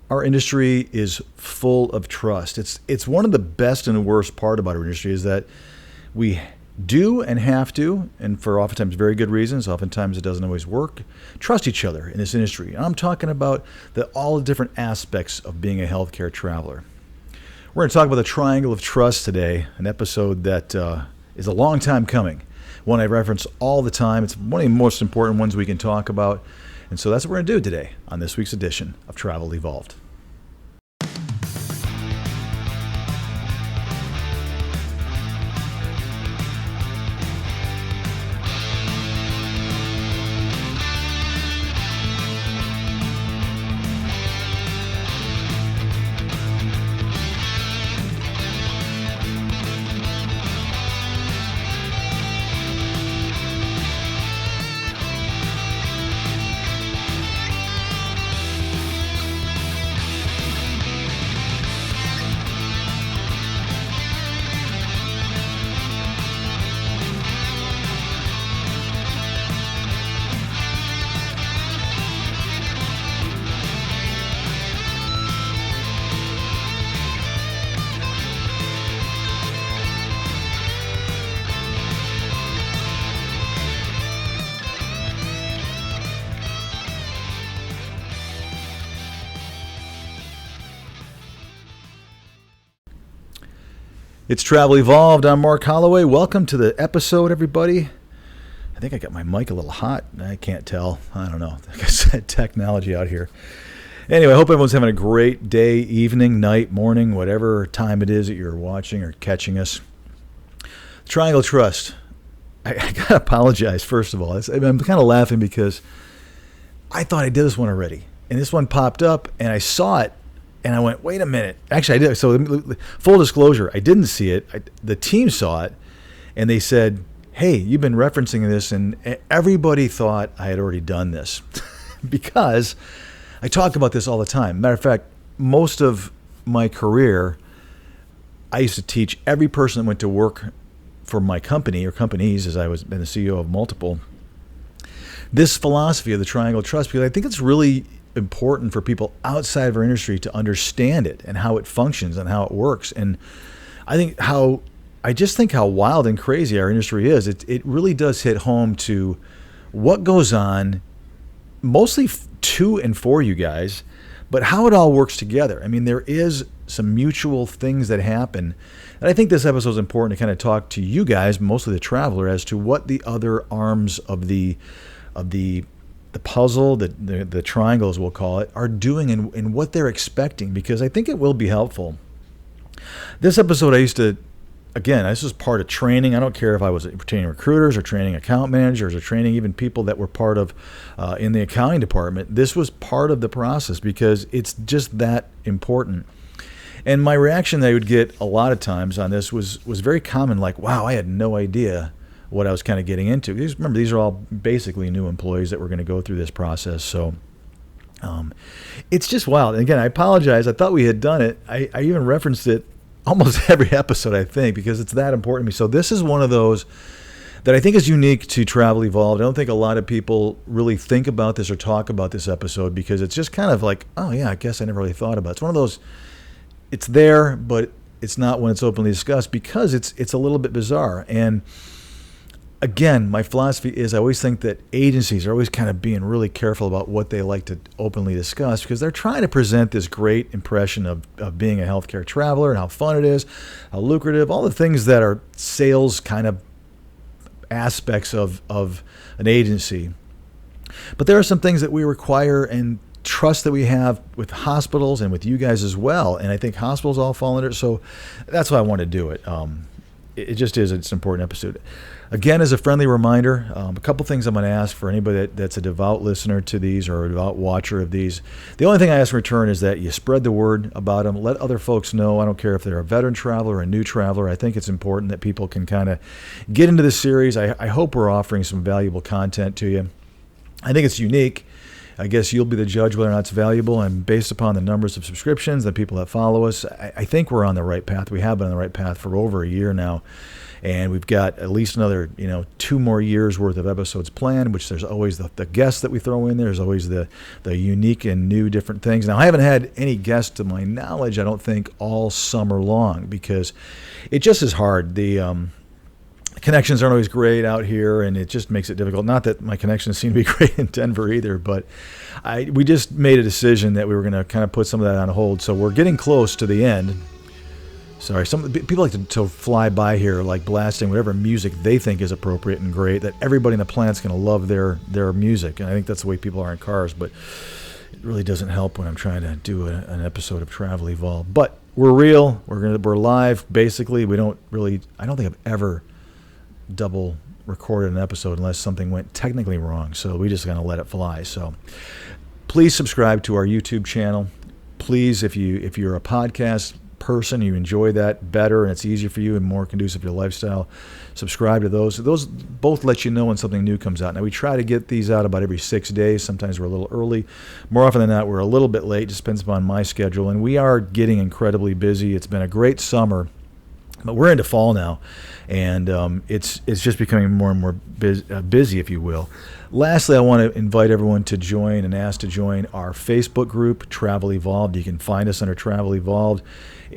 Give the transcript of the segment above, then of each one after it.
our industry is full of trust. It's one of the best and worst part about our industry is that we do and have to, and for oftentimes very good reasons, oftentimes it doesn't always work, trust each other in this industry. And I'm talking about all the different aspects of being a healthcare traveler. We're going to talk about the triangle of trust today, an episode that is a long time coming, one I reference all the time. It's one of the most important ones we can talk about. And so that's what we're going to do today on this week's edition of Travel Evolved. It's Travel Evolved. I'm Mark Holloway. Welcome to the episode, everybody. I think I got my mic a little hot. I can't tell. I don't know. Like I said, technology out here. Anyway, I hope everyone's having a great day, evening, night, morning, whatever time it is that you're watching or catching us. Triangle Trust. I got to apologize, first of all. I'm kind of laughing because I thought I did this one already. And this one popped up, and I saw it. And I went, wait a minute. Actually, I did. So full disclosure, I didn't see it. The team saw it, and they said, hey, you've been referencing this, and everybody thought I had already done this because I talk about this all the time. Matter of fact, most of my career, I used to teach every person that went to work for my company or companies, as I was been the CEO of multiple, this philosophy of the Triangle Trust, because I think it's really important for people outside of our industry to understand it and how it functions and how it works. And I just think how wild and crazy our industry is. It really does hit home to what goes on, mostly to and for you guys, but how it all works together. I mean, there is some mutual things that happen. And I think this episode is important to kind of talk to you guys, mostly the traveler, as to what the other arms of the puzzle, the triangle, as we'll call it, are doing and what they're expecting, because I think it will be helpful. This episode, this was part of training. I don't care if I was training recruiters or training account managers or training even people that were part of in the accounting department. This was part of the process because it's just that important. And my reaction that I would get a lot of times on this was very common, like, wow, I had no idea what I was kind of getting into. Because remember, these are all basically new employees that were going to go through this process. So it's just wild. And again, I apologize. I thought we had done it. I even referenced it almost every episode, I think, because it's that important to me. So this is one of those that I think is unique to Travel Evolved. I don't think a lot of people really think about this or talk about this episode because it's just kind of like, oh yeah, I guess I never really thought about it. It's one of those, it's there, but it's not when it's openly discussed because it's a little bit bizarre. And again, my philosophy is I always think that agencies are always kind of being really careful about what they like to openly discuss because they're trying to present this great impression of being a healthcare traveler and how fun it is, how lucrative, all the things that are sales kind of aspects of an agency. But there are some things that we require and trust that we have with hospitals and with you guys as well. And I think hospitals all fall under it. So that's why I want to do it. It just is. It's an important episode. Again, as a friendly reminder, a couple things I'm going to ask for anybody that's a devout listener to these or a devout watcher of these. The only thing I ask in return is that you spread the word about them. Let other folks know. I don't care if they're a veteran traveler or a new traveler. I think it's important that people can kind of get into this series. I hope we're offering some valuable content to you. I think it's unique. I guess you'll be the judge whether or not it's valuable. And based upon the numbers of subscriptions, the people that follow us, I think we're on the right path. We have been on the right path for over a year now. And we've got at least another, 2 more years worth of episodes planned, which there's always the guests that we throw in there. There's always the unique and new different things. Now, I haven't had any guests to my knowledge, I don't think, all summer long, because it just is hard. The connections aren't always great out here, and it just makes it difficult. Not that my connections seem to be great in Denver either, but we just made a decision that we were going to kind of put some of that on hold. So we're getting close to the end. Sorry, some people like to fly by here, like blasting whatever music they think is appropriate and great, that everybody on the planet's going to love their music. And I think that's the way people are in cars, but it really doesn't help when I'm trying to do an episode of Travel Evolved. But we're real. We're live, basically. I don't think I've ever double recorded an episode unless something went technically wrong. So we just going to let it fly. So please subscribe to our YouTube channel. Please, if you're a podcast person, you enjoy that better and it's easier for you and more conducive to your lifestyle, subscribe to those. Those both let you know when something new comes out. Now, we try to get these out about every 6 days. Sometimes we're a little early. More often than not, we're a little bit late. Just depends upon my schedule. And we are getting incredibly busy. It's been a great summer, but we're into fall now, and it's just becoming more and more busy, if you will. Lastly, I want to invite everyone to join and ask to join our Facebook group, Travel Evolved. You can find us under Travel Evolved.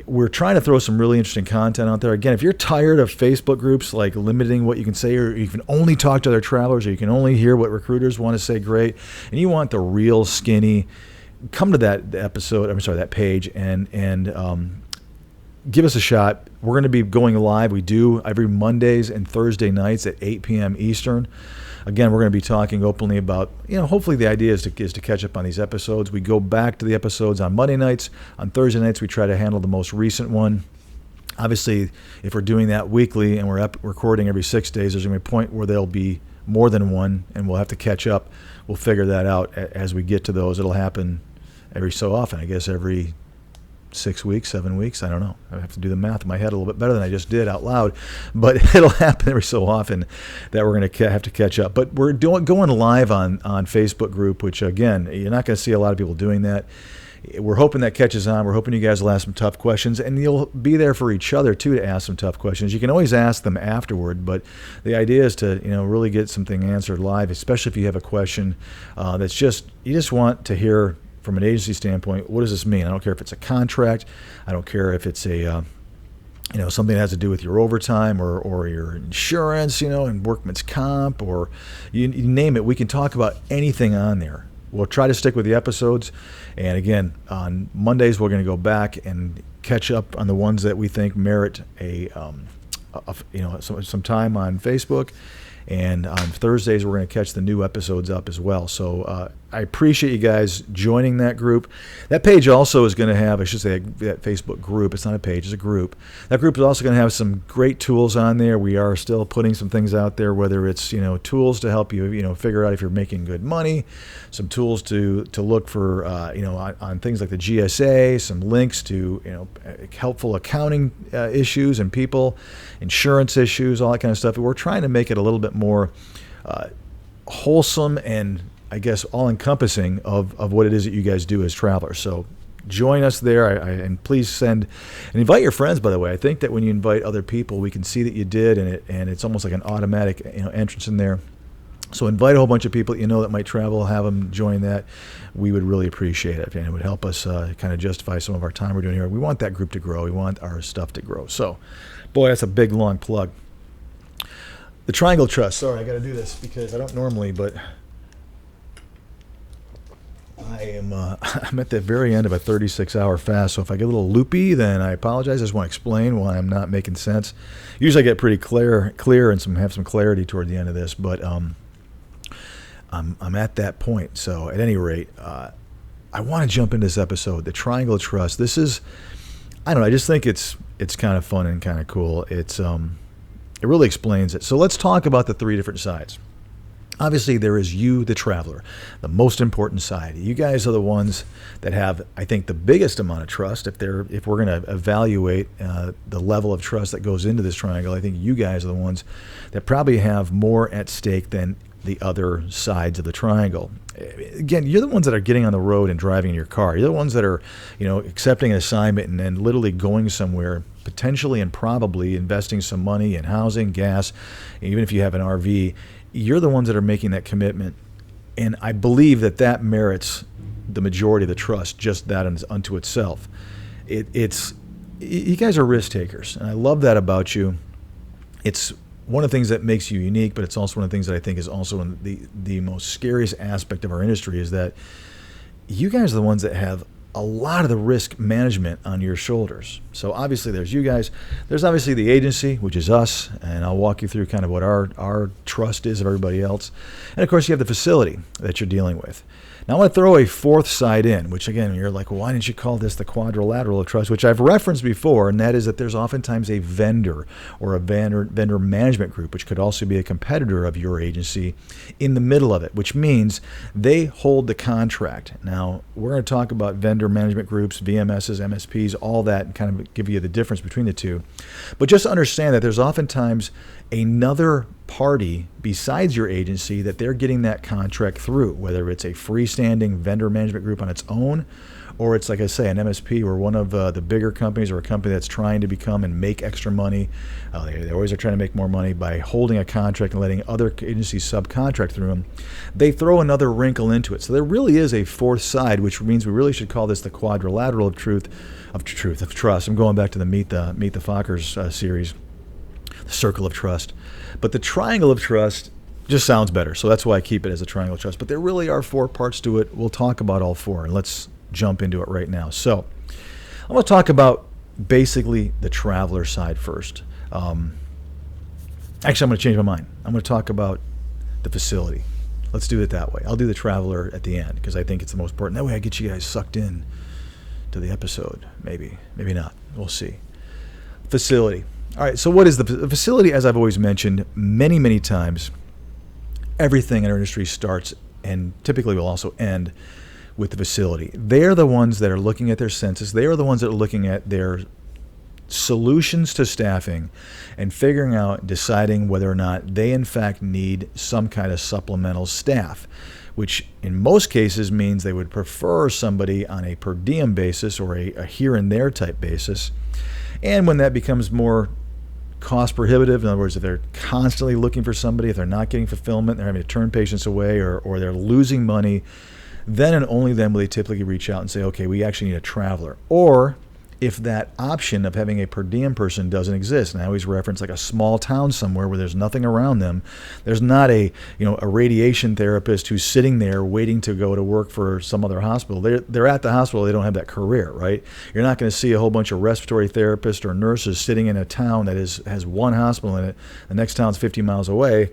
We're trying to throw some really interesting content out there. Again, if you're tired of Facebook groups, like limiting what you can say, or you can only talk to other travelers, or you can only hear what recruiters want to say, great, and you want the real skinny, come to that page and give us a shot. We're going to be going live. We do every Mondays and Thursday nights at 8 p.m. Eastern. Again, we're going to be talking openly about, hopefully the idea is to catch up on these episodes. We go back to the episodes on Monday nights. On Thursday nights, we try to handle the most recent one. Obviously, if we're doing that weekly and we're recording every 6 days, there's going to be a point where there'll be more than one, and we'll have to catch up. We'll figure that out as we get to those. It'll happen every so often, I guess every 6 weeks, 7 weeks, I don't know. I have to do the math in my head a little bit better than I just did out loud, but it'll happen every so often that we're going to have to catch up. But we're going live on Facebook group, which again, you're not going to see a lot of people doing that. We're hoping that catches on. We're hoping you guys will ask some tough questions, and you'll be there for each other too to ask some tough questions. You can always ask them afterward, but the idea is to really get something answered live, especially if you have a question that's you just want to hear from an agency standpoint. What does this mean? I don't care if it's a contract. I don't care if it's a something that has to do with your overtime or your insurance, and workman's comp, or you name it. We can talk about anything on there. We'll try to stick with the episodes. And again, on Mondays, we're going to go back and catch up on the ones that we think merit some time on Facebook. And on Thursdays, we're going to catch the new episodes up as well. So I appreciate you guys joining that group. That page also is going to have, I should say, that Facebook group. It's not a page, it's a group. That group is also going to have some great tools on there. We are still putting some things out there, whether it's, tools to help you, figure out if you're making good money, some tools to look for, on things like the GSA, some links to, helpful accounting issues and people, insurance issues, all that kind of stuff. We're trying to make it a little bit more wholesome and, I guess, all-encompassing of what it is that you guys do as travelers. So join us there, and please send and invite your friends. By the way, I think that when you invite other people, we can see that you did, and it's almost like an automatic entrance in there. So invite a whole bunch of people that might travel, have them join that. We would really appreciate it, and it would help us kind of justify some of our time we're doing here. We want that group to grow. We want our stuff to grow. So, boy, that's a big, long plug. The Triangle Trust. Sorry, I got to do this because I don't normally, but I'm at the very end of a 36-hour fast, so if I get a little loopy, then I apologize. I just want to explain why I'm not making sense. Usually I get pretty clear and have some clarity toward the end of this, but I'm at that point. So at any rate, I want to jump into this episode, the Triangle Trust. This is, I don't know, I just think it's kind of fun and kind of cool. It really explains it. So let's talk about the three different sides. Obviously, there is you, the traveler, the most important side. You guys are the ones that have, I think, the biggest amount of trust. If we're going to evaluate the level of trust that goes into this triangle, I think you guys are the ones that probably have more at stake than the other sides of the triangle. Again, you're the ones that are getting on the road and driving in your car. You're the ones that are, accepting an assignment and then literally going somewhere, potentially and probably investing some money in housing, gas, even if you have an RV. You're the ones that are making that commitment. And I believe that merits the majority of the trust, just that unto itself. It's you guys are risk takers, and I love that about you. It's one of the things that makes you unique, but it's also one of the things that I think is also the most scariest aspect of our industry is that you guys are the ones that have a lot of the risk management on your shoulders. So obviously there's you guys. There's obviously the agency, which is us, and I'll walk you through kind of what our trust is of everybody else. And of course you have the facility that you're dealing with. Now I want to throw a fourth side in, which again, you're like, well, why didn't you call this the quadrilateral of trust, which I've referenced before, and that is that there's oftentimes a vendor or a vendor management group, which could also be a competitor of your agency in the middle of it, which means they hold the contract. Now, we're going to talk about vendor management groups, VMSs, MSPs, all that, and kind of give you the difference between the two. But just understand that there's oftentimes another party besides your agency that they're getting that contract through, whether it's a freestanding vendor management group on its own, or it's, like I say, an MSP or one of the bigger companies or a company that's trying to become and make extra money. They always are trying to make more money by holding a contract and letting other agencies subcontract through them. They throw another wrinkle into it. So there really is a fourth side, which means we really should call this the quadrilateral of trust. I'm going back to the Meet the Fockers series, the circle of trust. But the triangle of trust just sounds better, so that's why I keep it as a triangle of trust. But there really are four parts to it. We'll talk about all four, and let's jump into it right now. So I'm going to talk about basically the traveler side first. Actually, I'm going to change my mind. I'm going to talk about the facility. Let's do it that way. I'll do the traveler at the end because I think it's the most important. That way I get you guys sucked in to the episode. Maybe not. We'll see. Facility. All right, so what is the facility? As I've always mentioned many, many times, everything in our industry starts and typically will also end with the facility. They're the ones that are looking at their census. They are the ones that are looking at their solutions to staffing and figuring out, deciding whether or not they in fact need some kind of supplemental staff, which in most cases means they would prefer somebody on a per diem basis or a here and there type basis. And when that becomes more cost prohibitive, in other words, if they're constantly looking for somebody, if they're not getting fulfillment, they're having to turn patients away or they're losing money, then and only then will they typically reach out and say, okay, we actually need a traveler. Or if that option of having a per diem person doesn't exist, and I always reference like a small town somewhere where there's nothing around them, there's not a radiation therapist who's sitting there waiting to go to work for some other hospital. They're at the hospital, they don't have that career, right? You're not going to see a whole bunch of respiratory therapists or nurses sitting in a town that has one hospital in it. The next town's 50 miles away.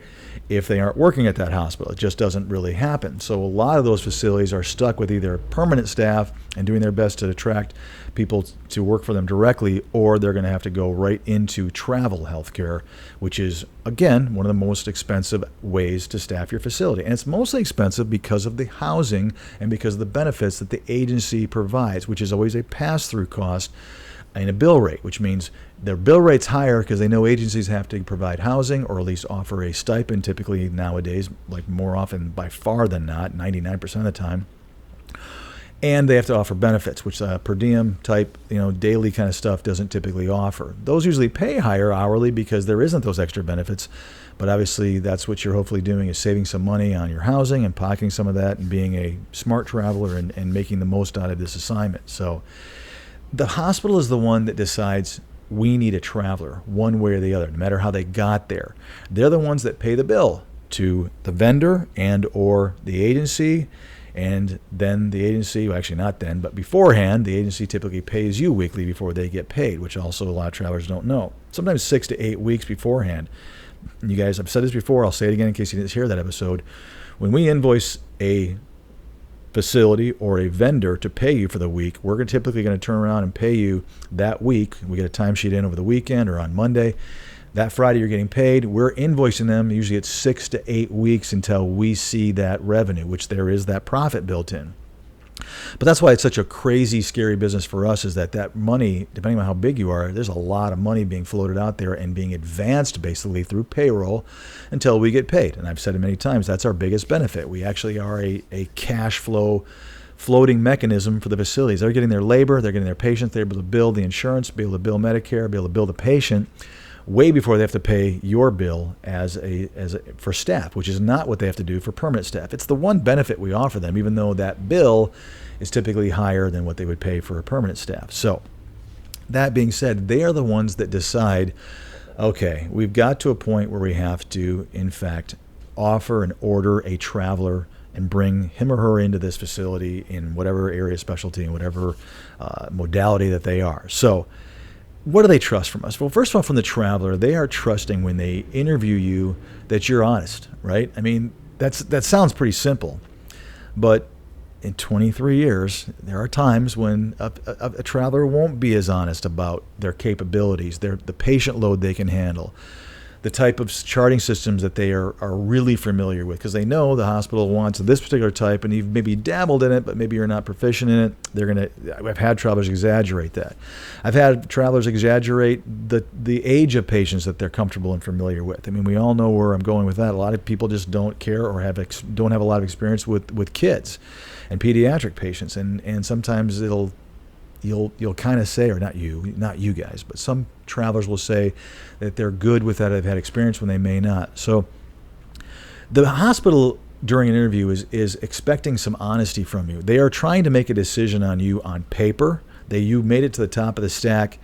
If they aren't working at that hospital, it just doesn't really happen. So a lot of those facilities are stuck with either permanent staff and doing their best to attract people to work for them directly, or they're going to have to go right into travel healthcare, which is, again, one of the most expensive ways to staff your facility. And it's mostly expensive because of the housing and because of the benefits that the agency provides, which is always a pass-through cost and a bill rate, which means their bill rate's higher because they know agencies have to provide housing or at least offer a stipend, typically nowadays, like more often by far than not, 99% of the time. And they have to offer benefits, which per diem type, daily kind of stuff doesn't typically offer. Those usually pay higher hourly because there isn't those extra benefits. But obviously that's what you're hopefully doing, is saving some money on your housing and pocketing some of that and being a smart traveler and making the most out of this assignment. So the hospital is the one that decides we need a traveler one way or the other, no matter how they got there. They're the ones that pay the bill to the vendor and or the agency. And then the agency, well, actually not then, but beforehand, the agency typically pays you weekly before they get paid, which also a lot of travelers don't know. Sometimes 6 to 8 weeks beforehand. And you guys, I've said this before, I'll say it again in case you didn't hear that episode. When we invoice a facility or a vendor to pay you for the week, we're typically going to turn around and pay you that week. We get a timesheet in over the weekend or on Monday. That Friday you're getting paid. We're invoicing them. Usually it's 6 to 8 weeks until we see that revenue, which there is that profit built in. But that's why it's such a crazy, scary business for us, is that money, depending on how big you are, there's a lot of money being floated out there and being advanced basically through payroll until we get paid. And I've said it many times, that's our biggest benefit. We actually are a cash flow floating mechanism for the facilities. They're getting their labor, they're getting their patients, they're able to bill the insurance, be able to bill Medicare, be able to bill the patient way before they have to pay your bill for staff, which is not what they have to do for permanent staff. It's the one benefit we offer them, even though that bill is typically higher than what they would pay for a permanent staff. So that being said, they are the ones that decide, okay, we've got to a point where we have to, in fact, offer and order a traveler and bring him or her into this facility in whatever area of specialty and whatever modality that they are. So what do they trust from us? Well, first of all, from the traveler, they are trusting when they interview you that you're honest, right? I mean, that sounds pretty simple, but in 23 years, there are times when a traveler won't be as honest about their capabilities, the patient load they can handle, the type of charting systems that they are really familiar with, because they know the hospital wants this particular type, and you've maybe dabbled in it, but maybe you're not proficient in it. I've had travelers exaggerate that. I've had travelers exaggerate the age of patients that they're comfortable and familiar with. I mean, we all know where I'm going with that. A lot of people just don't care or don't have a lot of experience with kids and pediatric patients, and sometimes you'll kind of say, or not you guys, but some travelers will say that they're good with that, they've had experience when they may not. So the hospital during an interview is expecting some honesty from you. They are trying to make a decision on you on paper. You made it to the top of the stack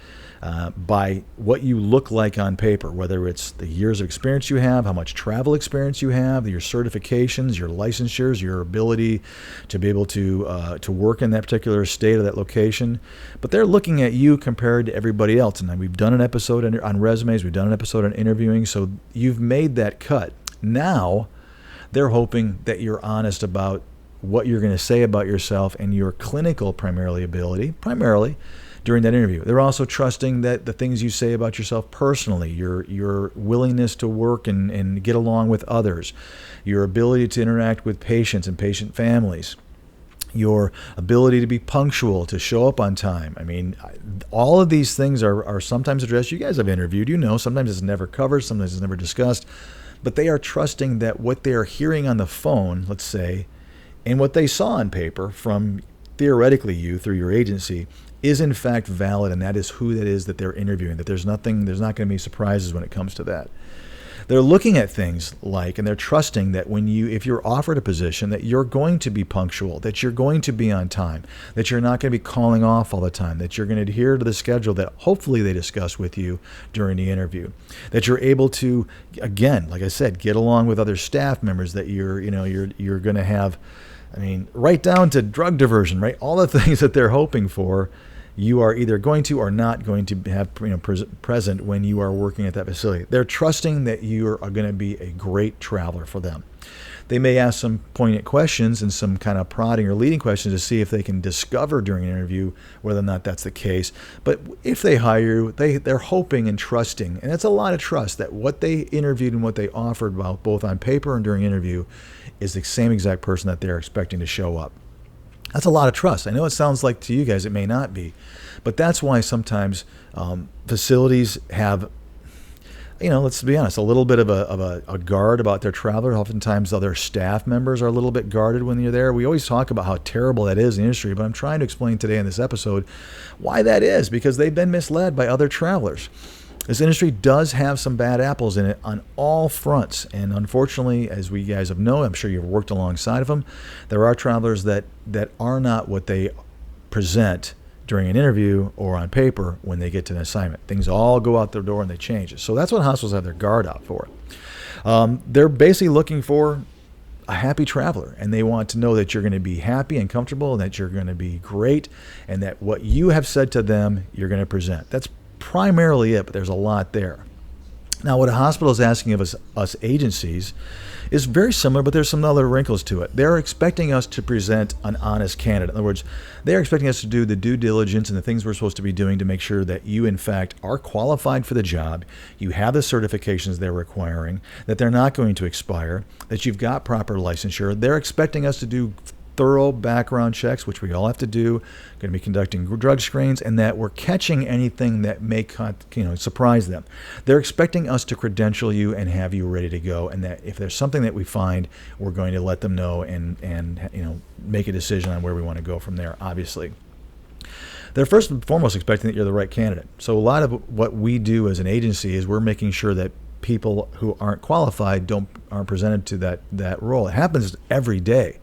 by what you look like on paper, whether it's the years of experience you have, how much travel experience you have, your certifications, your licensures, your ability to be able to work in that particular state or that location. But they're looking at you compared to everybody else. And we've done an episode on resumes, we've done an episode on interviewing, so you've made that cut. Now they're hoping that you're honest about what you're going to say about yourself and your clinical primarily during that interview. They're also trusting that the things you say about yourself personally, your willingness to work and get along with others, your ability to interact with patients and patient families, your ability to be punctual, to show up on time. I mean, all of these things are sometimes addressed. You guys have interviewed, sometimes it's never covered, sometimes it's never discussed, but they are trusting that what they are hearing on the phone, let's say, and what they saw on paper from theoretically you through your agency is in fact valid, and that is who that is that they're interviewing, that there's not going to be surprises when it comes to that. They're looking at things like, and they're trusting that if you're offered a position, that you're going to be punctual, that you're going to be on time, that you're not going to be calling off all the time, that you're going to adhere to the schedule that hopefully they discuss with you during the interview, that you're able to, again, like I said, get along with other staff members, that you're going to have, right down to drug diversion, right? All the things that they're hoping for, you are either going to or not going to have present when you are working at that facility. They're trusting that you are going to be a great traveler for them. They may ask some poignant questions and some kind of prodding or leading questions to see if they can discover during an interview whether or not that's the case. But if they hire you, they're hoping and trusting, and it's a lot of trust, that what they interviewed and what they offered, both on paper and during interview, is the same exact person that they're expecting to show up. That's a lot of trust. I know it sounds like to you guys it may not be, but that's why sometimes facilities have, let's be honest, a little bit of a guard about their traveler. Oftentimes other staff members are a little bit guarded when you're there. We always talk about how terrible that is in the industry, but I'm trying to explain today in this episode why that is, because they've been misled by other travelers. This industry does have some bad apples in it on all fronts. And unfortunately, as we guys have known, I'm sure you've worked alongside of them, there are travelers that are not what they present during an interview or on paper when they get to an assignment. Things all go out their door and they change. So that's what hospitals have their guard out for. They're basically looking for a happy traveler, and they want to know that you're going to be happy and comfortable and that you're going to be great and that what you have said to them, you're going to present. That's primarily it, but there's a lot there. Now, what a hospital is asking of us agencies is very similar, but there's some other wrinkles to it. They're expecting us to present an honest candidate. In other words, they're expecting us to do the due diligence and the things we're supposed to be doing to make sure that you, in fact, are qualified for the job, you have the certifications they're requiring, that they're not going to expire, that you've got proper licensure. They're expecting us to do thorough background checks, which we all have to do, going to be conducting drug screens, and that we're catching anything that may surprise them. They're expecting us to credential you and have you ready to go, and that if there's something that we find, we're going to let them know and make a decision on where we want to go from there, obviously. They're first and foremost expecting that you're the right candidate. So a lot of what we do as an agency is we're making sure that people who aren't qualified aren't presented to that role. It happens every day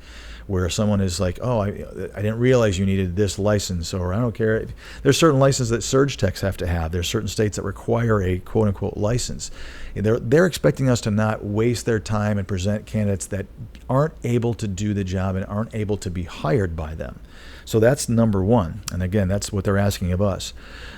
where someone is like, oh, I didn't realize you needed this license, or I don't care. There's certain licenses that surge techs have to have. There's certain states that require a quote-unquote license. They're expecting us to not waste their time and present candidates that aren't able to do the job and aren't able to be hired by them. So that's number one. And again, that's what they're asking of us.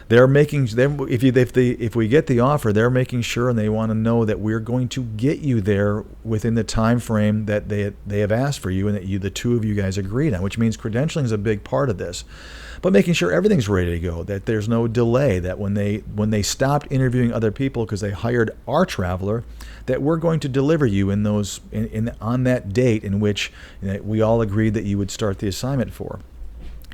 They're making if we get the offer, they're making sure, and they want to know that we're going to get you there within the time frame that they have asked for you, and that the two of you guys agreed on, which means credentialing is a big part of this. But making sure everything's ready to go, that there's no delay, that when they stopped interviewing other people because they hired our traveler, that we're going to deliver you on that date in which we all agreed that you would start the assignment for.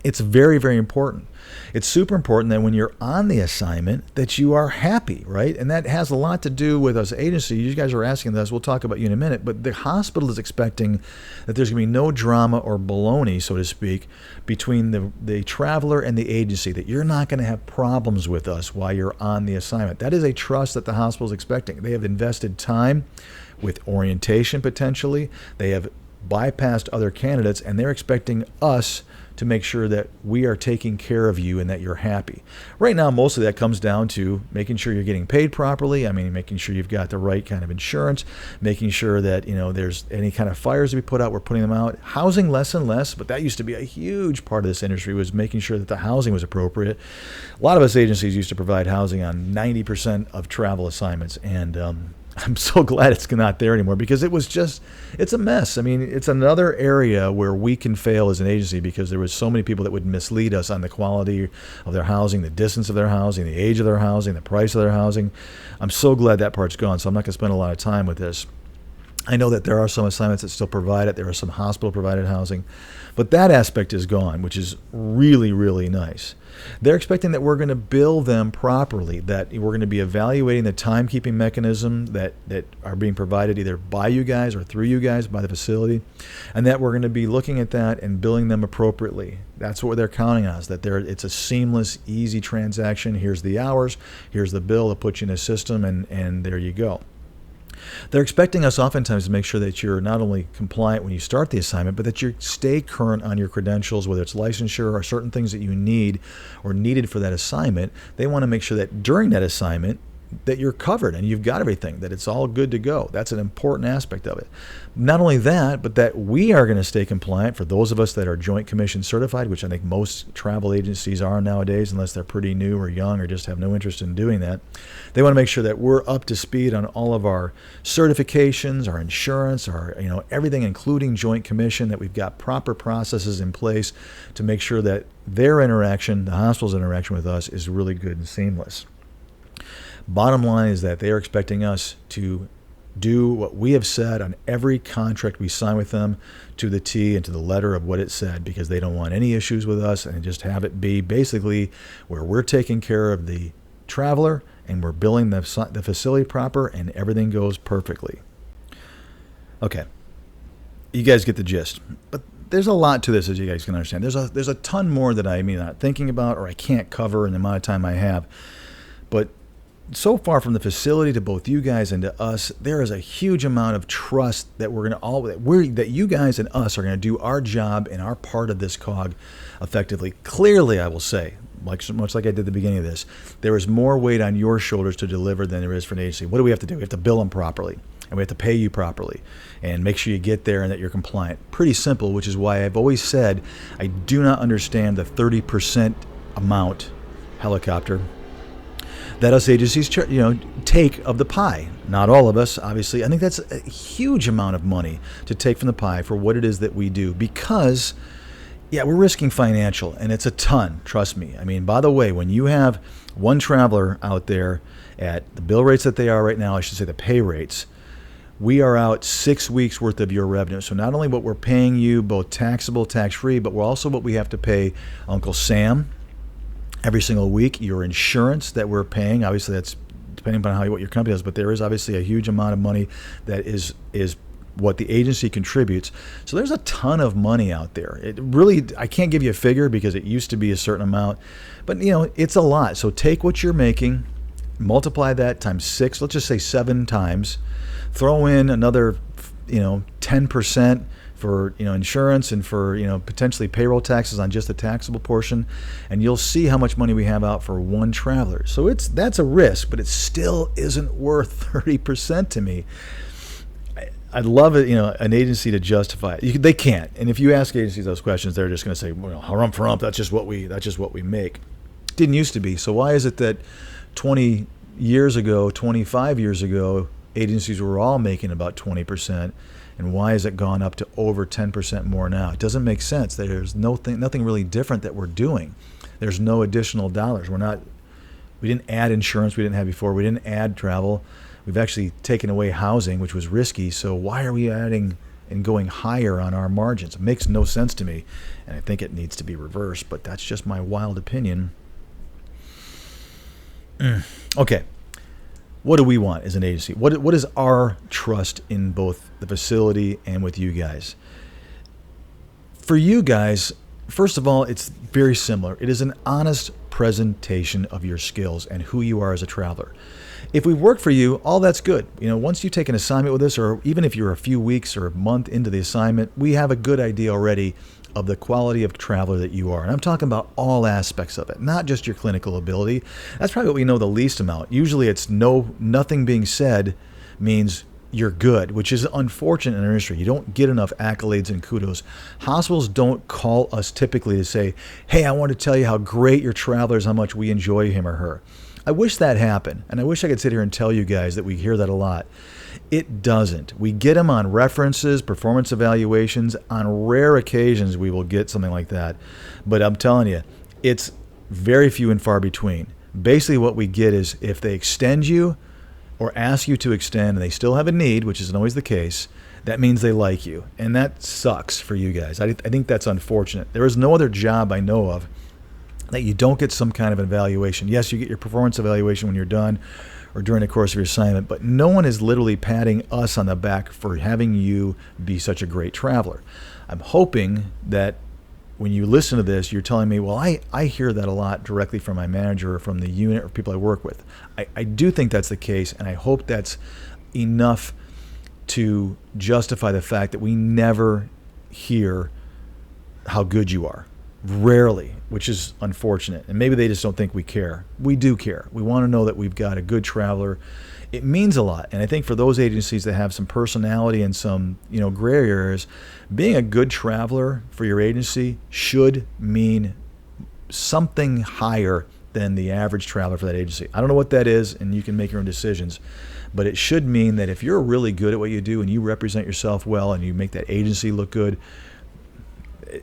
It's very, very important. It's super important that when you're on the assignment that you are happy, right? And that has a lot to do with us agency. You guys are asking this. We'll talk about you in a minute. But the hospital is expecting that there's going to be no drama or baloney, so to speak, between the traveler and the agency, that you're not going to have problems with us while you're on the assignment. That is a trust that the hospital is expecting. They have invested time with orientation potentially. They have bypassed other candidates, and they're expecting us to make sure that we are taking care of you and that you're happy. Right now, most of that comes down to making sure you're getting paid properly. I mean, making sure you've got the right kind of insurance, making sure that there's any kind of fires to be put out, we're putting them out. Housing less and less, but that used to be a huge part of this industry, was making sure that the housing was appropriate. A lot of us agencies used to provide housing on 90% of travel assignments, and I'm so glad it's not there anymore, because it's a mess. I mean, it's another area where we can fail as an agency, because there was so many people that would mislead us on the quality of their housing, the distance of their housing, the age of their housing, the price of their housing. I'm so glad that part's gone, so I'm not going to spend a lot of time with this. I know that there are some assignments that still provide it. There are some hospital-provided housing. But that aspect is gone, which is really, really nice. They're expecting that we're going to bill them properly, that we're going to be evaluating the timekeeping mechanism that are being provided either by you guys or through you guys by the facility, and that we're going to be looking at that and billing them appropriately. That's what they're counting on, is that it's a seamless, easy transaction. Here's the hours, here's the bill, they'll put you in a system, and there you go. They're expecting us oftentimes to make sure that you're not only compliant when you start the assignment, but that you stay current on your credentials, whether it's licensure or certain things that you need or needed for that assignment. They want to make sure that during that assignment that you're covered and you've got everything, that it's all good to go. That's an important aspect of it. Not only that, but that we are going to stay compliant for those of us that are Joint Commission certified, which I think most travel agencies are nowadays, unless they're pretty new or young or just have no interest in doing that. They want to make sure that we're up to speed on all of our certifications, our insurance, our everything, including Joint Commission, that we've got proper processes in place to make sure that their interaction, the hospital's interaction with us, is really good and seamless. Bottom line is that they are expecting us to do what we have said on every contract we sign with them, to the T and to the letter of what it said, because they don't want any issues with us, and just have it be basically where we're taking care of the traveler and we're billing the facility proper, and everything goes perfectly. Okay, you guys get the gist. But there's a lot to this, as you guys can understand. There's a ton more that I mean not thinking about, or I can't cover in the amount of time I have. But so far, from the facility to both you guys and to us, there is a huge amount of trust that that you guys and us are going to do our job and our part of this cog effectively. Clearly, I will say, much like I did at the beginning of this, there is more weight on your shoulders to deliver than there is for an agency. What do we have to do? We have to bill them properly, and we have to pay you properly, and make sure you get there and that you're compliant. Pretty simple, which is why I've always said I do not understand the 30% amount helicopter that us agencies take of the pie. Not all of us, obviously. I think that's a huge amount of money to take from the pie for what it is that we do, because we're risking financial, and it's a ton, trust me. I mean, by the way, when you have one traveler out there at the bill rates that they are right now, I should say the pay rates, we are out 6 weeks worth of your revenue. So not only what we're paying you, both taxable, tax-free, but we're also what we have to pay Uncle Sam every single week, your insurance that we're paying. Obviously, that's depending upon what your company does, but there is obviously a huge amount of money that is what the agency contributes. So there's a ton of money out there. It really, I can't give you a figure because it used to be a certain amount, but it's a lot. So take what you're making, multiply that times 6, let's just say 7 times, throw in another 10% for insurance and for potentially payroll taxes on just the taxable portion, and you'll see how much money we have out for one traveler. So that's a risk, but it still isn't worth 30% to me. I'd love it, an agency to justify it. They can't. And if you ask agencies those questions, they're just going to say, well, harumph for hump, that's just what we make. Didn't used to be. So why is it that 20 years ago, 25 years ago, agencies were all making about 20%, and why has it gone up to over 10% more now? It doesn't make sense. There's nothing really different that we're doing. There's no additional dollars. We didn't add insurance we didn't have before. We didn't add travel. We've actually taken away housing, which was risky. So why are we adding and going higher on our margins? It makes no sense to me, and I think it needs to be reversed, but that's just my wild opinion. Okay. What do we want as an agency? What is our trust in both the facility and with you guys? For you guys, first of all, it's very similar. It is an honest presentation of your skills and who you are as a traveler. If we work for you, all that's good. Once you take an assignment with us, or even if you're a few weeks or a month into the assignment, we have a good idea already of the quality of traveler that you are. And I'm talking about all aspects of it, not just your clinical ability. That's probably what we know the least amount. Usually it's nothing being said means you're good, which is unfortunate in our industry. You don't get enough accolades and kudos. Hospitals don't call us typically to say, hey, I want to tell you how great your traveler is, how much we enjoy him or her. I wish that happened, and I wish I could sit here and tell you guys that we hear that a lot. It doesn't. We get them on references, performance evaluations. On rare occasions, we will get something like that. But I'm telling you, it's very few and far between. Basically, what we get is if they extend you or ask you to extend and they still have a need, which isn't always the case, that means they like you. And that sucks for you guys. I think that's unfortunate. There is no other job I know of that you don't get some kind of evaluation. Yes, you get your performance evaluation when you're done or during the course of your assignment, but no one is literally patting us on the back for having you be such a great traveler. I'm hoping that when you listen to this, you're telling me, well, I hear that a lot directly from my manager or from the unit or people I work with. I do think that's the case, and I hope that's enough to justify the fact that we never hear how good you are. Rarely, which is unfortunate. And maybe they just don't think we care. We do care. We want to know that we've got a good traveler. It means a lot. And I think for those agencies that have some personality and some, gray areas, being a good traveler for your agency should mean something higher than the average traveler for that agency. I don't know what that is, and you can make your own decisions. But it should mean that if you're really good at what you do and you represent yourself well and you make that agency look good,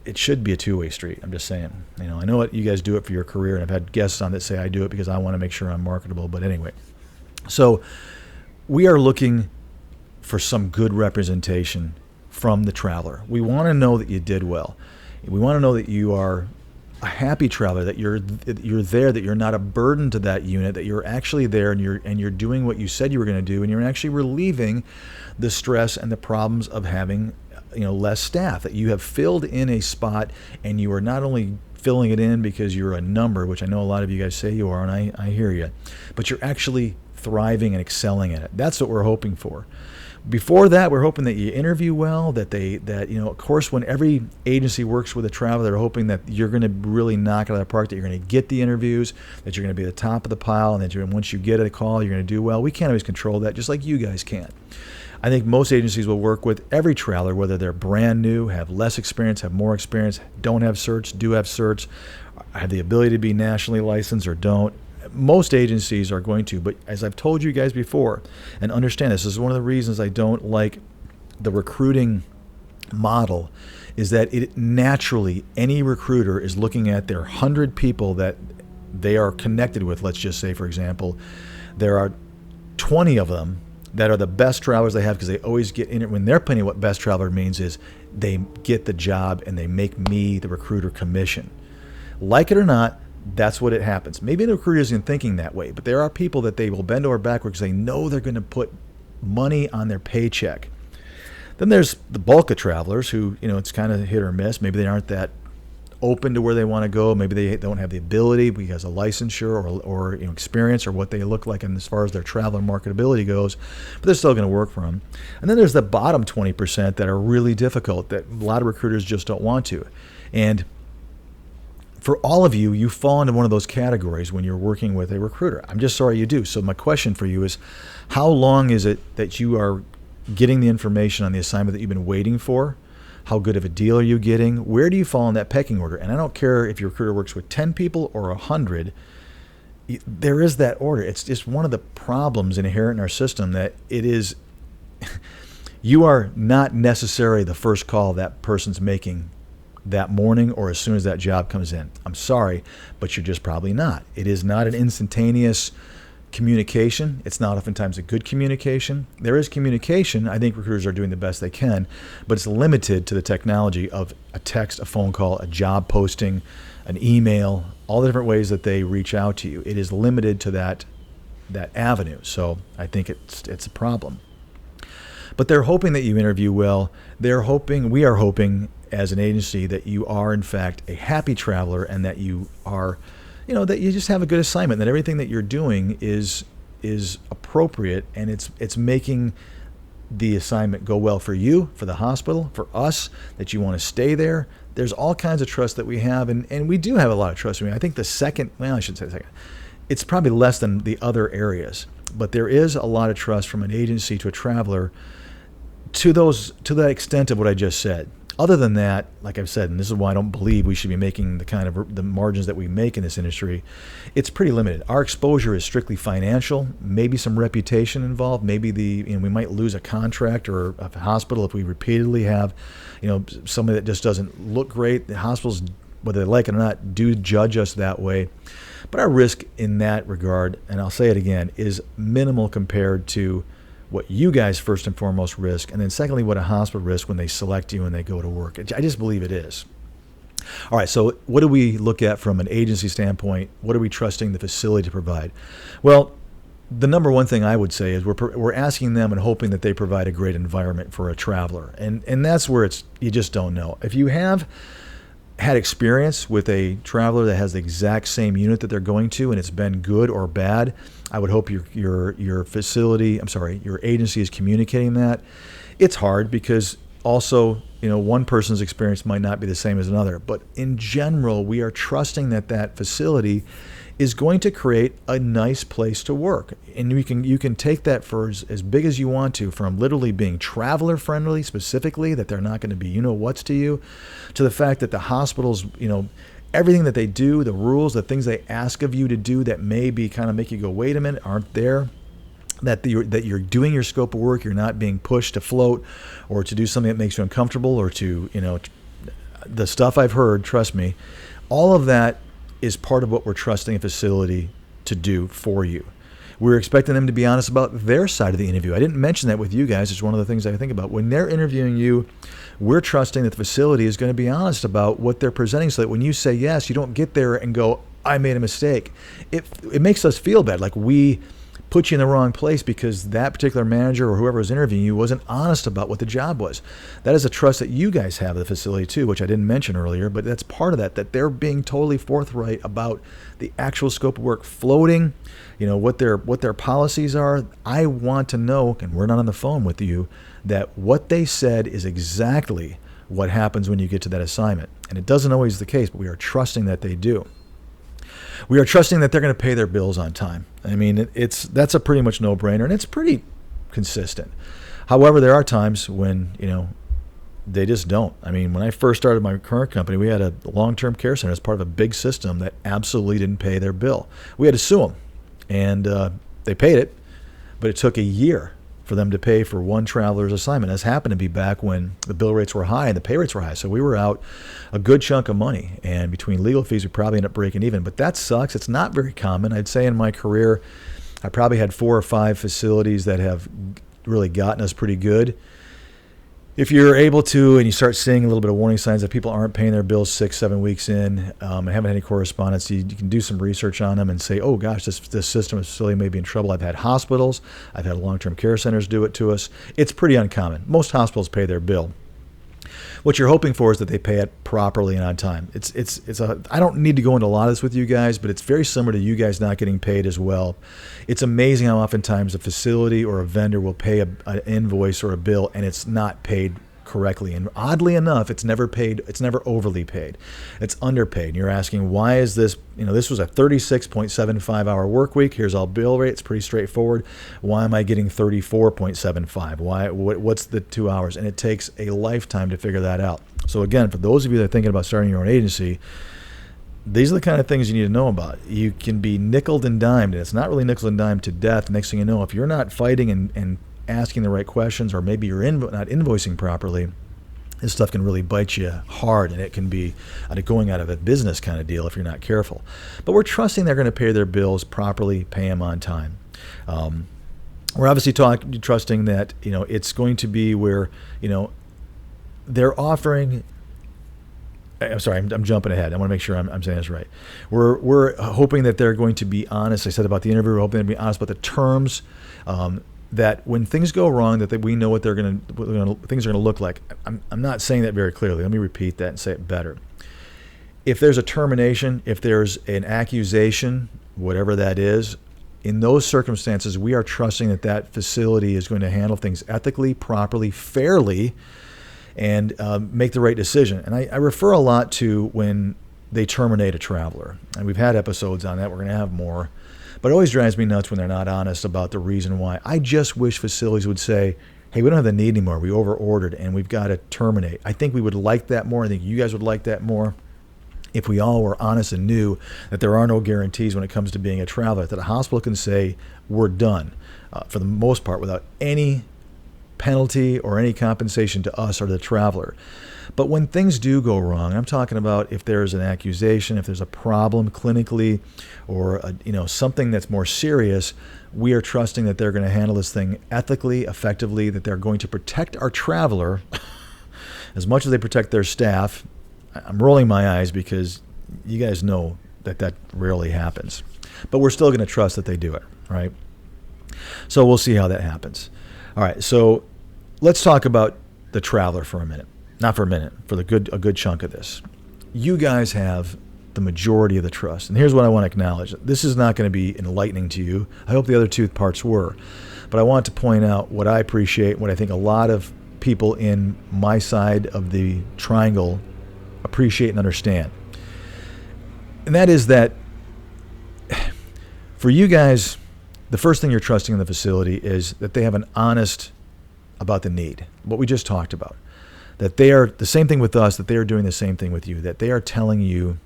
it should be a two-way street. I'm just saying. I know what you guys do it for your career, and I've had guests on that say I do it because I want to make sure I'm marketable. But anyway, so we are looking for some good representation from the traveler. We want to know that you did well. We want to know that you are a happy traveler, that you're there, that you're not a burden to that unit, that you're actually there and you're doing what you said you were going to do, and you're actually relieving the stress and the problems of having less staff, that you have filled in a spot, and you are not only filling it in because you're a number, which I know a lot of you guys say you are, and I hear you, but you're actually thriving and excelling at it. That's what we're hoping for. Before that, we're hoping that you interview well, that of course, when every agency works with a traveler, they're hoping that you're going to really knock it out of the park, that you're going to get the interviews, that you're going to be at the top of the pile, and that once you get a call, you're going to do well. We can't always control that, just like you guys can't. I think most agencies will work with every traveler, whether they're brand new, have less experience, have more experience, don't have certs, do have certs, have the ability to be nationally licensed or don't. Most agencies are going to, but as I've told you guys before, and understand this is one of the reasons I don't like the recruiting model, is that it naturally, any recruiter is looking at their 100 people that they are connected with. Let's just say, for example, there are 20 of them that are the best travelers they have because they always get in it. When they're planning, what best traveler means is they get the job and they make me, the recruiter, commission. Like it or not, that's what it happens. Maybe the recruiter isn't thinking that way, but there are people that they will bend over backwards because they know they're going to put money on their paycheck. Then there's the bulk of travelers who, it's kind of hit or miss. Maybe they aren't that open to where they want to go. Maybe they don't have the ability because of licensure or experience or what they look like and as far as their travel and marketability goes, but they're still going to work for them. And then there's the bottom 20% that are really difficult that a lot of recruiters just don't want to. And for all of you, you fall into one of those categories when you're working with a recruiter. I'm just sorry you do. So my question for you is, how long is it that you are getting the information on the assignment that you've been waiting for? How good of a deal are you getting? Where do you fall in that pecking order? And I don't care if your recruiter works with 10 people or 100, there is that order. It's just one of the problems inherent in our system that it is, you are not necessarily the first call that person's making that morning or as soon as that job comes in. I'm sorry, but you're just probably not. It is not an instantaneous communication. It's not oftentimes a good communication. There is communication. I think recruiters are doing the best they can, but it's limited to the technology of a text, a phone call, a job posting, an email, all the different ways that they reach out to you. It is limited to that avenue. So I think it's a problem. But they're hoping that you interview well. We are hoping as an agency that you are in fact a happy traveler and that you are that you just have a good assignment, that everything that you're doing is appropriate and it's making the assignment go well for you, for the hospital, for us, that you want to stay there. There's all kinds of trust that we have, and we do have a lot of trust. I think I should say second. It's probably less than the other areas, but there is a lot of trust from an agency to a traveler to that extent of what I just said. Other than that, like I've said, and this is why I don't believe we should be making the kind of the margins that we make in this industry, it's pretty limited. Our exposure is strictly financial, maybe some reputation involved, maybe we might lose a contract or a hospital if we repeatedly have, somebody that just doesn't look great. The hospitals, whether they like it or not, do judge us that way. But our risk in that regard, and I'll say it again, is minimal compared to what you guys first and foremost risk, and then secondly, what a hospital risk when they select you and they go to work. I just believe it is. All right, so what do we look at from an agency standpoint? What are we trusting the facility to provide? Well, the number one thing I would say is we're asking them and hoping that they provide a great environment for a traveler, and that's where you just don't know. If you have had experience with a traveler that has the exact same unit that they're going to and it's been good or bad, I would hope your facility, your agency is communicating that. It's hard because also, one person's experience might not be the same as another, but in general, we are trusting that facility is going to create a nice place to work. And you can take that for as big as you want to, from literally being traveler friendly specifically, that they're not going to be what's to you, to the fact that the hospitals, everything that they do, the rules, the things they ask of you to do that maybe kind of make you go, wait a minute, aren't there. That you're doing your scope of work, you're not being pushed to float or to do something that makes you uncomfortable or to, the stuff I've heard, trust me, all of that is part of what we're trusting a facility to do for you. We're expecting them to be honest about their side of the interview. I didn't mention that with you guys. It's one of the things I think about. When they're interviewing you, we're trusting that the facility is going to be honest about what they're presenting so that when you say yes, you don't get there and go, I made a mistake. It makes us feel bad, like we put you in the wrong place because that particular manager or whoever was interviewing you wasn't honest about what the job was. That is a trust that you guys have of the facility too, which I didn't mention earlier, but that's part of that they're being totally forthright about the actual scope of work, floating, what their policies are. I want to know, and we're not on the phone with you, that what they said is exactly what happens when you get to that assignment. And it doesn't always the case, but we are trusting that they do. We are trusting that they're going to pay their bills on time. I mean, that's a pretty much no-brainer, and it's pretty consistent. However, there are times when, they just don't. I mean, when I first started my current company, we had a long-term care center as part of a big system that absolutely didn't pay their bill. We had to sue them, and they paid it, but it took a year for them to pay for one traveler's assignment. This happened to be back when the bill rates were high and the pay rates were high. So we were out a good chunk of money. And between legal fees, we probably ended up breaking even. But that sucks. It's not very common. I'd say in my career, I probably had 4 or 5 facilities that have really gotten us pretty good. If you're able to, and you start seeing a little bit of warning signs that people aren't paying their bills 6-7 weeks in, and haven't had any correspondence, you can do some research on them and say, oh gosh, this system, this facility may be in trouble. I've had hospitals, I've had long-term care centers do it to us. It's pretty uncommon. Most hospitals pay their bill. What you're hoping for is that they pay it properly and on time. I don't need to go into a lot of this with you guys, but it's very similar to you guys not getting paid as well. It's amazing how oftentimes a facility or a vendor will pay an invoice or a bill and it's not paid correctly. And oddly enough, it's never paid. It's never overly paid. It's underpaid. And you're asking, why is this? This was a 36.75 hour work week. Here's all bill rate. It's pretty straightforward. Why am I getting 34.75? Why? What's the 2 hours? And it takes a lifetime to figure that out. So again, for those of you that are thinking about starting your own agency, these are the kind of things you need to know about. You can be nickeled and dimed, and it's not really nickel and dimed to death. Next thing you know, if you're not fighting and asking the right questions, or maybe you're not invoicing properly, this stuff can really bite you hard, and it can be going out of a business kind of deal if you're not careful. But we're trusting they're going to pay their bills properly, pay them on time. We're obviously trusting that it's going to be where they're offering. I'm sorry, I'm jumping ahead. I want to make sure I'm saying this right. We're hoping that they're going to be honest. I said about the interview, we're hoping to be honest about the terms. That when things go wrong, that we know what things are going to look like. I'm not saying that very clearly. Let me repeat that and say it better. If there's a termination, if there's an accusation, whatever that is, in those circumstances, we are trusting that facility is going to handle things ethically, properly, fairly, and make the right decision. And I refer a lot to when they terminate a traveler. And we've had episodes on that. We're going to have more. But it always drives me nuts when they're not honest about the reason why. I just wish facilities would say, hey, we don't have the need anymore. We over-ordered and we've got to terminate. I think we would like that more. I think you guys would like that more if we all were honest and knew that there are no guarantees when it comes to being a traveler, that a hospital can say, we're done, for the most part, without any penalty or any compensation to us or the traveler. But when things do go wrong, I'm talking about if there's an accusation, if there's a problem clinically, or something that's more serious, we are trusting that they're going to handle this thing ethically, effectively, that they're going to protect our traveler as much as they protect their staff. I'm rolling my eyes because you guys know that rarely happens. But we're still going to trust that they do it, right? So we'll see how that happens. All right, so let's talk about the traveler for a minute. Not for a minute, for a good chunk of this. You guys have the majority of the trust. And here's what I want to acknowledge. This is not going to be enlightening to you. I hope the other two parts were. But I want to point out what I appreciate, what I think a lot of people in my side of the triangle appreciate and understand. And that is that for you guys, the first thing you're trusting in the facility is that they have an honest about the need, what we just talked about. That they are the same thing with us, that they are doing the same thing with you, that they are telling you,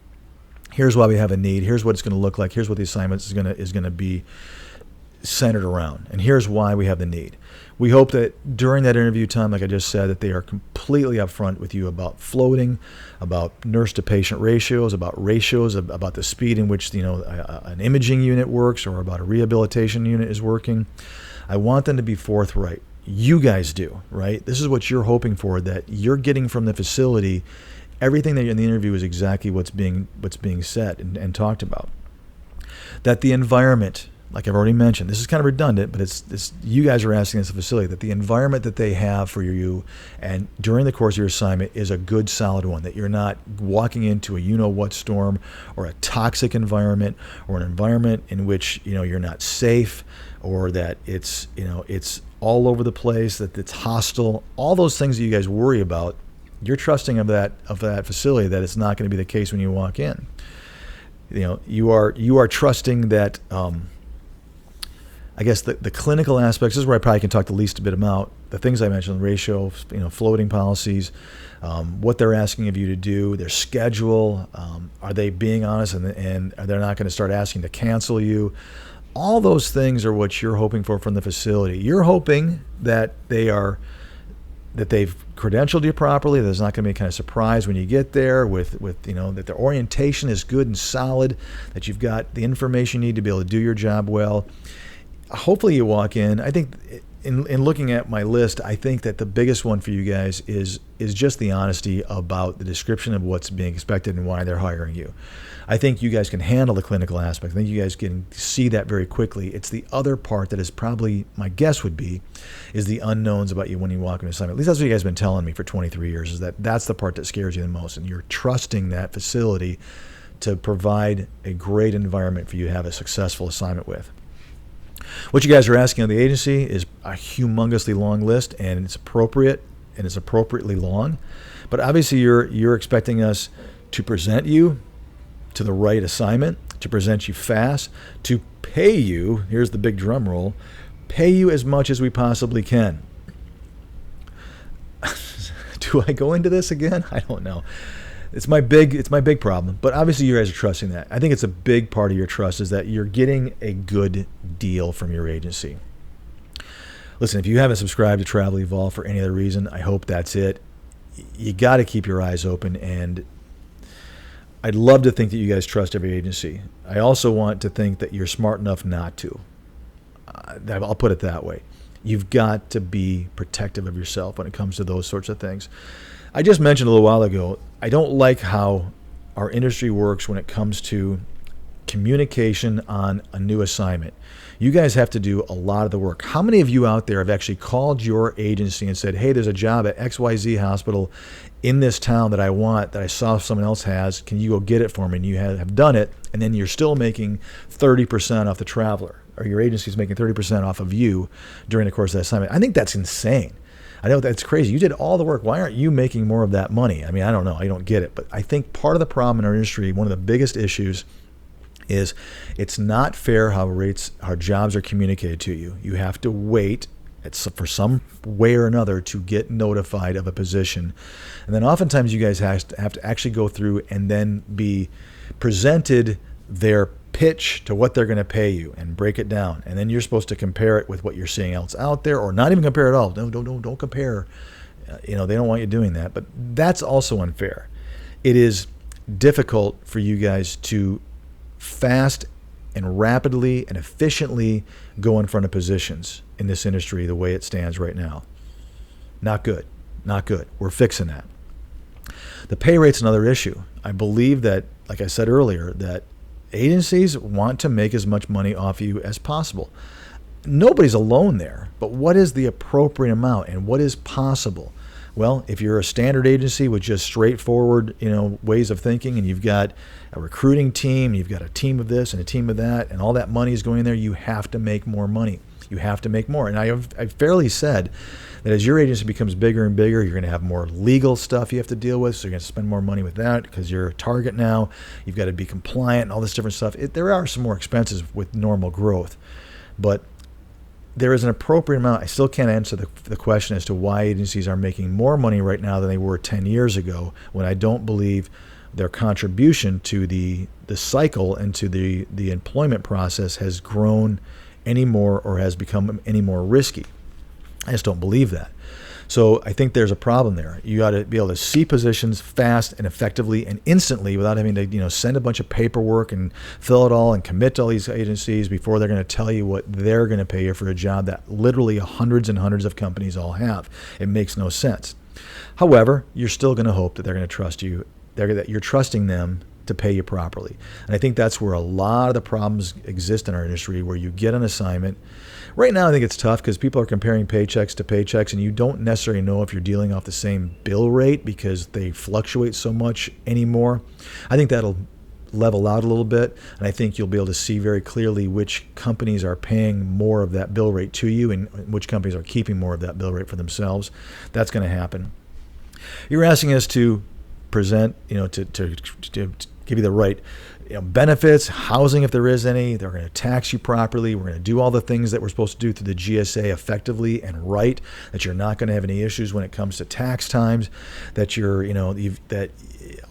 here's why we have a need, here's what it's going to look like, here's what the assignment is going to be centered around, and here's why we have the need. We hope that during that interview time, like I just said, that they are completely upfront with you about floating, about nurse-to-patient ratios, about the speed in which an imaging unit works, or about a rehabilitation unit is working. I want them to be forthright. You guys do, right? This is what you're hoping for, that you're getting from the facility. Everything that in the interview is exactly what's being said and talked about. That the environment, like I've already mentioned, this is kind of redundant, but it's you guys are asking this facility, that the environment that they have for you and during the course of your assignment is a good, solid one, that you're not walking into a you-know-what storm, or a toxic environment, or an environment in which you're not safe, or that it's all over the place, that it's hostile. All those things that you guys worry about, you're trusting of that facility that it's not going to be the case when you walk in. You are trusting that. I guess the clinical aspects, this is where I probably can talk the least a bit about the things I mentioned: ratio, floating policies, what they're asking of you to do, their schedule. Are they being honest, and they're not going to start asking to cancel you? All those things are what you're hoping for from the facility. You're hoping that they've credentialed you properly. There's not going to be any kind of surprise when you get there with that their orientation is good and solid, that you've got the information you need to be able to do your job well. Hopefully you walk in. I think in looking at my list, I think that the biggest one for you guys is just the honesty about the description of what's being expected and why they're hiring you. I think you guys can handle the clinical aspect. I think you guys can see that very quickly. It's the other part that is probably, my guess would be, is the unknowns about you when you walk into assignment. At least that's what you guys have been telling me for 23 years, is that that's the part that scares you the most. And you're trusting that facility to provide a great environment for you to have a successful assignment with. What you guys are asking of the agency is a humongously long list, and it's appropriate, and it's appropriately long. But obviously you're expecting us to present you to the right assignment, to present you fast, to pay you, here's the big drum roll, pay you as much as we possibly can. Do I go into this again? I don't know. It's my big problem. But obviously you guys are trusting that. I think it's a big part of your trust is that you're getting a good deal from your agency. Listen, if you haven't subscribed to Travel Evolve for any other reason, I hope that's it. You got to keep your eyes open, and I'd love to think that you guys trust every agency. I also want to think that you're smart enough not to. I'll put it that way. You've got to be protective of yourself when it comes to those sorts of things. I just mentioned a little while ago, I don't like how our industry works when it comes to communication on a new assignment. You guys have to do a lot of the work. How many of you out there have actually called your agency and said, hey, there's a job at XYZ hospital in this town that I want, that I saw someone else has, can you go get it for me? And you have done it, and then you're still making 30% off the traveler, or your agency's making 30% off of you during the course of that assignment. I think that's insane. I know that's crazy. You did all the work. Why aren't you making more of that money? I mean, I don't know. I don't get it. But I think part of the problem in our industry, one of the biggest issues, is it's not fair how jobs are communicated to you. You have to wait for some way or another to get notified of a position. And then oftentimes you guys have to actually go through and then be presented their pitch to what they're going to pay you and break it down. And then you're supposed to compare it with what you're seeing else out there, or not even compare at all. Don't compare. They don't want you doing that. But that's also unfair. It is difficult for you guys to fast and rapidly and efficiently go in front of positions in this industry the way it stands right now. Not good. Not good. We're fixing that. The pay rate's another issue. I believe that, like I said earlier, that agencies want to make as much money off you as possible. Nobody's alone there, but what is the appropriate amount and what is possible? Well, if you're a standard agency with just straightforward, ways of thinking, and you've got a recruiting team, you've got a team of this and a team of that, and all that money is going there, you have to make more money. You have to make more. And I've fairly said that as your agency becomes bigger and bigger, you're going to have more legal stuff you have to deal with, so you're going to spend more money with that because you're a target now. You've got to be compliant and all this different stuff. There are some more expenses with normal growth, but there is an appropriate amount. I still can't answer the question as to why agencies are making more money right now than they were 10 years ago, when I don't believe their contribution to the cycle and to the employment process has grown any more or has become any more risky. I just don't believe that. So I think there's a problem there. You got to be able to see positions fast and effectively and instantly without having to send a bunch of paperwork and fill it all and commit to all these agencies before they're going to tell you what they're going to pay you for a job that literally hundreds and hundreds of companies all have. It makes no sense. However, you're still going to hope that they're going to trust you, that you're trusting them to pay you properly. And I think that's where a lot of the problems exist in our industry, where you get an assignment. Right now, I think it's tough because people are comparing paychecks to paychecks, and you don't necessarily know if you're dealing off the same bill rate because they fluctuate so much anymore. I think that'll level out a little bit, and I think you'll be able to see very clearly which companies are paying more of that bill rate to you and which companies are keeping more of that bill rate for themselves. That's going to happen. You're asking us to present, to give you the right benefits, housing if there is any. They're going to tax you properly. We're going to do all the things that we're supposed to do through the GSA effectively and right, that you're not going to have any issues when it comes to tax times, that that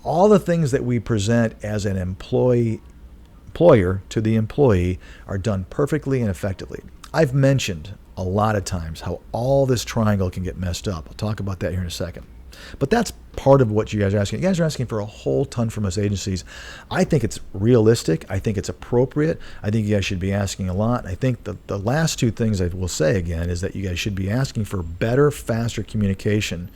all the things that we present as an employer to the employee are done perfectly and effectively. I've mentioned a lot of times how all this triangle can get messed up. I'll talk about that here in a second. But that's part of what you guys are asking. You guys are asking for a whole ton from us agencies. I think it's realistic. I think it's appropriate. I think you guys should be asking a lot. I think the last two things I will say again is that you guys should be asking for better, faster communication.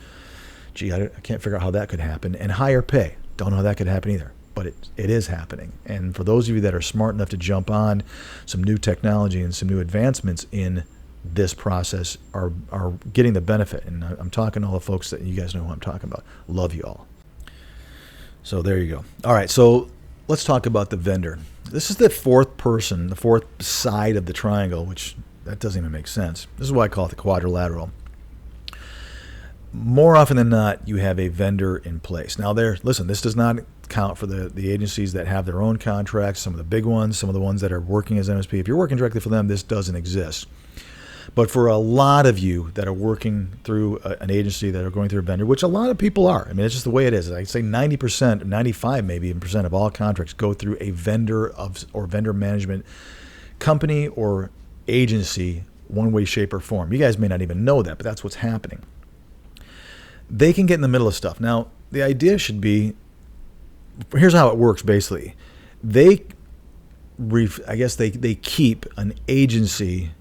Gee, I can't figure out how that could happen. And higher pay. Don't know how that could happen either. But it is happening. And for those of you that are smart enough to jump on some new technology and some new advancements in this process are getting the benefit. And I'm talking to all the folks that you guys know who I'm talking about. Love you all. So there you go. All right, so let's talk about the vendor. This is the fourth person, the fourth side of the triangle, which that doesn't even make sense. This is why I call it the quadrilateral. More often than not, you have a vendor in place. Now listen, this does not count for the agencies that have their own contracts, some of the big ones, some of the ones that are working as MSP. If you're working directly for them, this doesn't exist. But for a lot of you that are working through an agency that are going through a vendor, which a lot of people are, I mean, it's just the way it is. I'd say 90%, 95 maybe even percent of all contracts go through a vendor or vendor management company or agency, one way, shape, or form. You guys may not even know that, but that's what's happening. They can get in the middle of stuff. Now, the idea should be, here's how it works basically. They keep an agency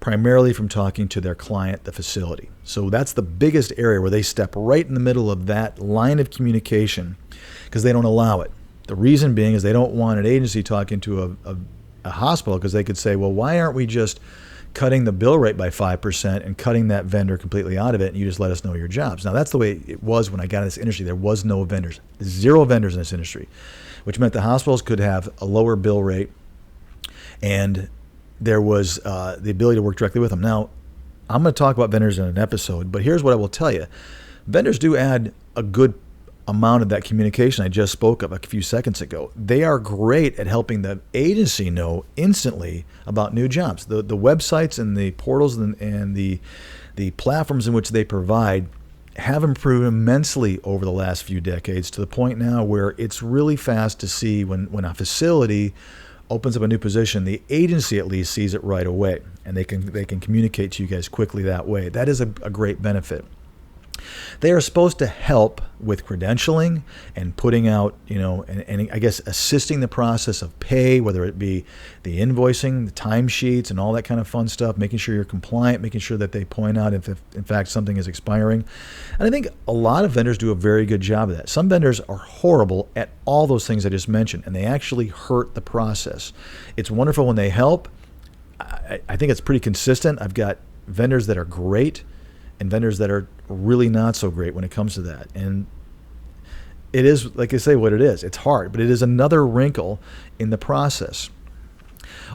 primarily from talking to their client, the facility. So that's the biggest area where they step right in the middle of that line of communication because they don't allow it. The reason being is they don't want an agency talking to a hospital because they could say, well, why aren't we just cutting the bill rate by 5% and cutting that vendor completely out of it and you just let us know your jobs. Now, that's the way it was when I got in this industry. There was no vendors, 0 vendors in this industry, which meant the hospitals could have a lower bill rate and there was the ability to work directly with them. Now, I'm going to talk about vendors in an episode, but here's what I will tell you. Vendors do add a good amount of that communication I just spoke of a few seconds ago. They are great at helping the agency know instantly about new jobs. The websites and the portals and the platforms in which they provide have improved immensely over the last few decades to the point now where it's really fast to see when a facility opens up a new position, the agency at least sees it right away, and they can communicate to you guys quickly that way. That is a great benefit. They are supposed to help with credentialing and putting out, and I guess assisting the process of pay, whether it be the invoicing, the timesheets, and all that kind of fun stuff, making sure you're compliant, making sure that they point out if in fact something is expiring. And I think a lot of vendors do a very good job of that. Some vendors are horrible at all those things I just mentioned, and they actually hurt the process. It's wonderful when they help. I think it's pretty consistent. I've got vendors that are great and vendors that are really not so great when it comes to that. And it is, like I say, what it is. It's hard, but it is another wrinkle in the process.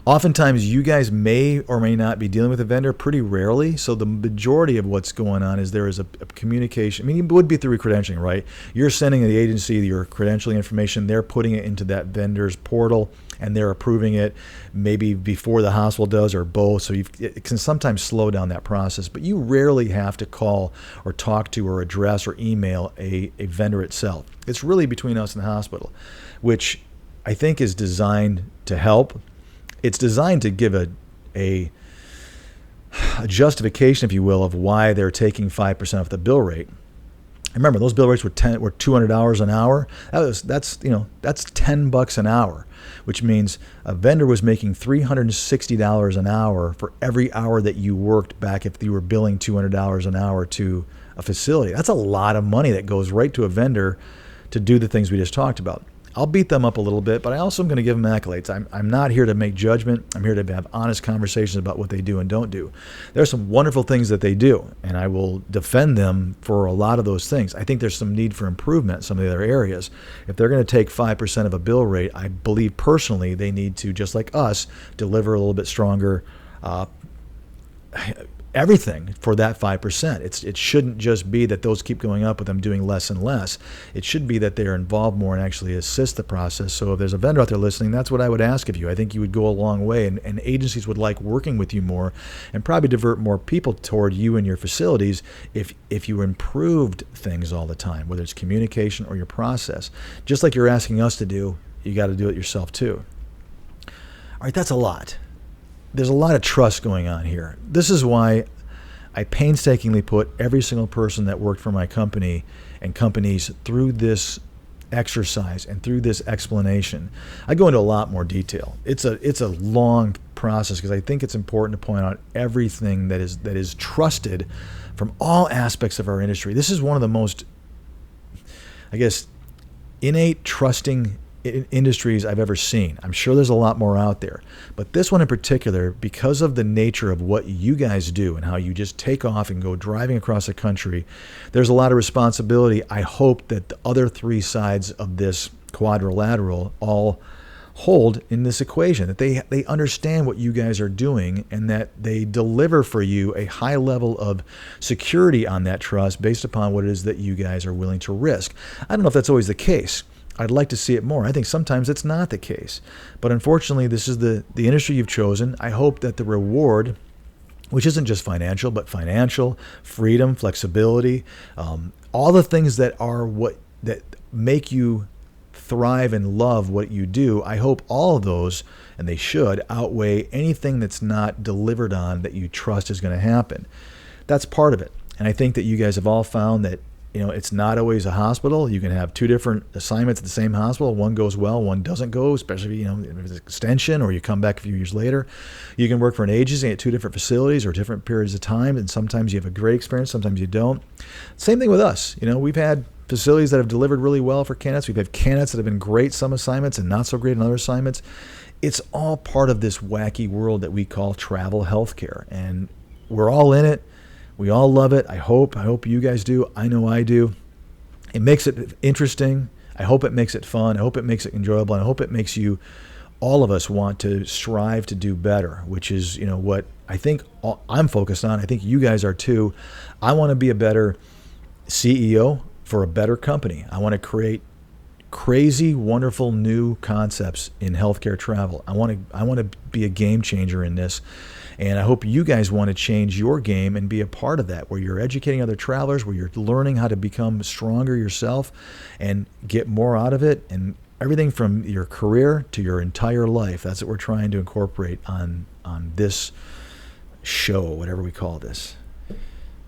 Oftentimes, you guys may or may not be dealing with a vendor, pretty rarely. So the majority of what's going on is there is a communication. I mean, it would be through credentialing, right? You're sending the agency your credentialing information. They're putting it into that vendor's portal, and they're approving it maybe before the hospital does or both. So it can sometimes slow down that process. But you rarely have to call or talk to or address or email a vendor itself. It's really between us and the hospital, which I think is designed to help. It's designed to give a justification, if you will, of why they're taking 5% off the bill rate. Remember, those bill rates were $200 an hour. That's $10 an hour, which means a vendor was making $360 an hour for every hour that you worked back if you were billing $200 an hour to a facility. That's a lot of money that goes right to a vendor to do the things we just talked about. I'll beat them up a little bit, but I also am going to give them accolades. I'm not here to make judgment. I'm here to have honest conversations about what they do and don't do. There are some wonderful things that they do, and I will defend them for a lot of those things. I think there's some need for improvement in some of the other areas. If they're going to take 5% of a bill rate, I believe personally they need to, just like us, deliver a little bit stronger everything for that 5%. It shouldn't just be that those keep going up with them doing less and less. It should be that they're involved more and actually assist the process. So if there's a vendor out there listening, that's what I would ask of you. I think you would go a long way, and agencies would like working with you more and probably divert more people toward you and your facilities if you improved things all the time, whether it's communication or your process. Just like you're asking us to do, you got to do it yourself too. All right, that's a lot. There's a lot of trust going on here. This is why I painstakingly put every single person that worked for my company and companies through this exercise and through this explanation. I go into a lot more detail. It's a long process because I think it's important to point out everything that is trusted from all aspects of our industry. This is one of the most, I guess, innate trusting industries I've ever seen. I'm sure there's a lot more out there, but this one in particular, because of the nature of what you guys do and how you just take off and go driving across the country, there's a lot of responsibility. I hope that the other three sides of this quadrilateral all hold in this equation, that they understand what you guys are doing and that they deliver for you a high level of security on that trust based upon what it is that you guys are willing to risk. I don't know if that's always the case. I'd like to see it more. I think sometimes it's not the case. But unfortunately, this is the industry you've chosen. I hope that the reward, which isn't just financial, but financial, freedom, flexibility, all the things that are that make you thrive and love what you do, I hope all of those, and they should, outweigh anything that's not delivered on that you trust is going to happen. That's part of it. And I think that you guys have all found that it's not always a hospital. You can have two different assignments at the same hospital. One goes well, one doesn't go, especially if it's an extension or you come back a few years later. You can work for an agency at two different facilities or different periods of time, and sometimes you have a great experience, sometimes you don't. Same thing with us. We've had facilities that have delivered really well for candidates. We've had candidates that have been great some assignments and not so great in other assignments. It's all part of this wacky world that we call travel healthcare, and we're all in it. We all love it. I hope you guys do. I know I do. It makes it interesting. I hope it makes it fun. I hope it makes it enjoyable. And I hope it makes all of us want to strive to do better, which is, what I think I'm focused on. I think you guys are too. I want to be a better CEO for a better company. I want to create crazy, wonderful new concepts in healthcare travel. I want to be a game changer in this. And I hope you guys want to change your game and be a part of that, where you're educating other travelers, where you're learning how to become stronger yourself and get more out of it, and everything from your career to your entire life. That's what we're trying to incorporate on this show, whatever we call this.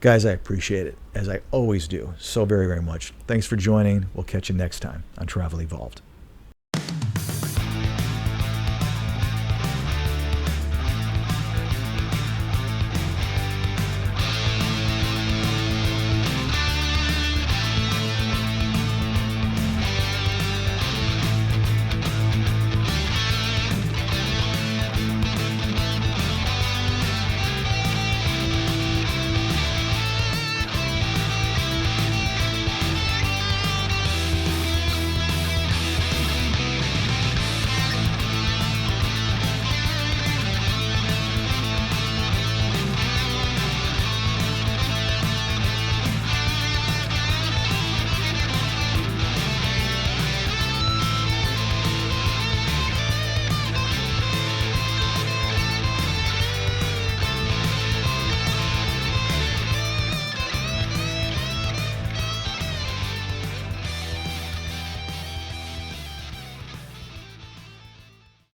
Guys, I appreciate it, as I always do, so very, very much. Thanks for joining. We'll catch you next time on Travel Evolved.